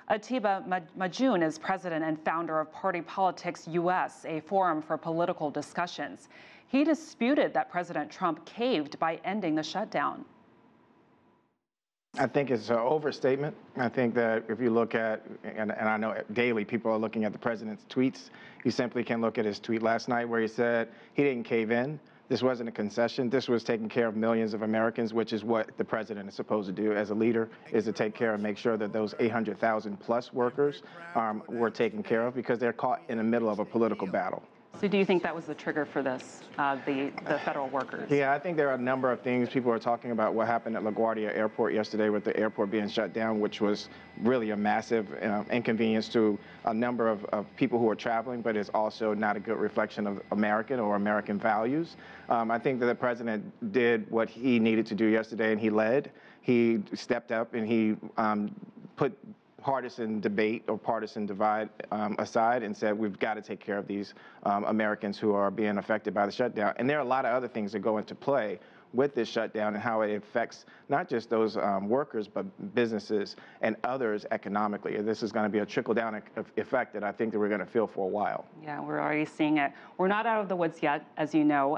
Atiba Madyun is president and founder of Party Politics US, a forum for political discussions. He disputed that President Trump caved by ending the shutdown. I think it's an overstatement. I think that if you look at, and I know daily people are looking at the president's tweets, you simply can look at his tweet last night where he said he didn't cave in. This wasn't a concession. This was taking care of millions of Americans, which is what the president is supposed to do as a leader, is to take care and make sure that those 800,000 plus workers were taken care of because they're caught in the middle of a political battle. So do you think that was the trigger for this, the federal workers? Yeah, I think there are a number of things. People are talking about what happened at LaGuardia Airport yesterday with the airport being shut down, which was really a massive inconvenience to a number of people who are traveling, but it's also not a good reflection of American or American values. I think that the president did what he needed to do yesterday, and he led. He stepped up and he put partisan debate or partisan divide aside and said, we've got to take care of these Americans who are being affected by the shutdown. And there are a lot of other things that go into play with this shutdown and how it affects not just those workers, but businesses and others economically. And this is going to be a trickle-down effect that I think that we're going to feel for a while. Yeah, we're already seeing it. We're not out of the woods yet, as you know.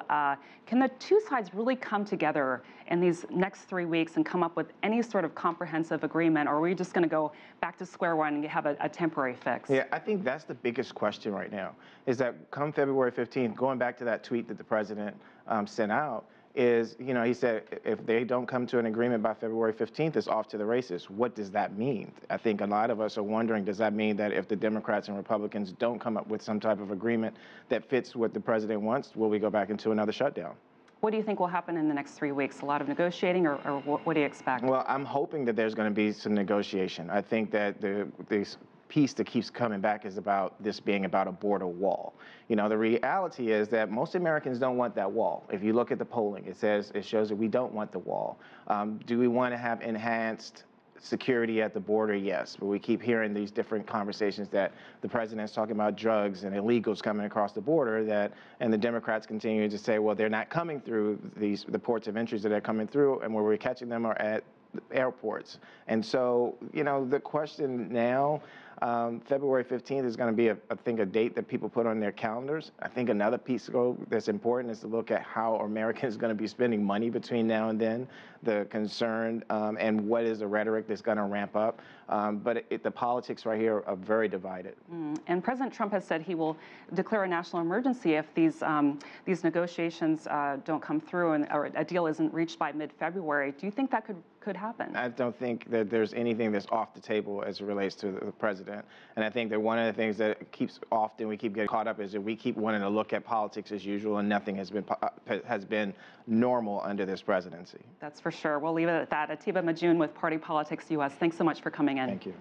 Can the two sides really come together in these next 3 weeks and come up with any sort of comprehensive agreement, or are we just going to go back to square one and have a temporary fix? Yeah, I think that's the biggest question right now, is that come February 15th, going back to that tweet that the president sent out, is, you know, he said if they don't come to an agreement by February 15th, it's off to the races. What does that mean? I think a lot of us are wondering, does that mean that if the Democrats and Republicans don't come up with some type of agreement that fits what the president wants, will we go back into another shutdown? What do you think will happen in the next 3 weeks? A lot of negotiating, or what do you expect? Well, I'm hoping that there's going to be some negotiation. I think that this piece that keeps coming back is about this being about a border wall. You know, the reality is that most Americans don't want that wall. If you look at the polling, it shows that we don't want the wall. Do we want to have enhanced security at the border? Yes, but we keep hearing these different conversations that the president's talking about drugs and illegals coming across the border, and the Democrats continue to say, well, they're not coming through the ports of entry that are coming through, and where we're catching them are at airports. And so, you know, the question now, February 15th is going to be, I think, a date that people put on their calendars. I think another piece that's important is to look at how Americans are going to be spending money between now and then, the concern, and what is the rhetoric that's going to ramp up. But the politics right here are very divided. And President Trump has said he will declare a national emergency if these negotiations don't come through or a deal isn't reached by mid-February. Do you think that could happen? I don't think that there's anything that's off the table as it relates to the president. And I think that one of the things that we keep getting caught up is that we keep wanting to look at politics as usual, and nothing has been normal under this presidency. That's for sure. We'll leave it at that. Atiba Madyun with Party Politics US. Thanks so much for coming in. Thank you.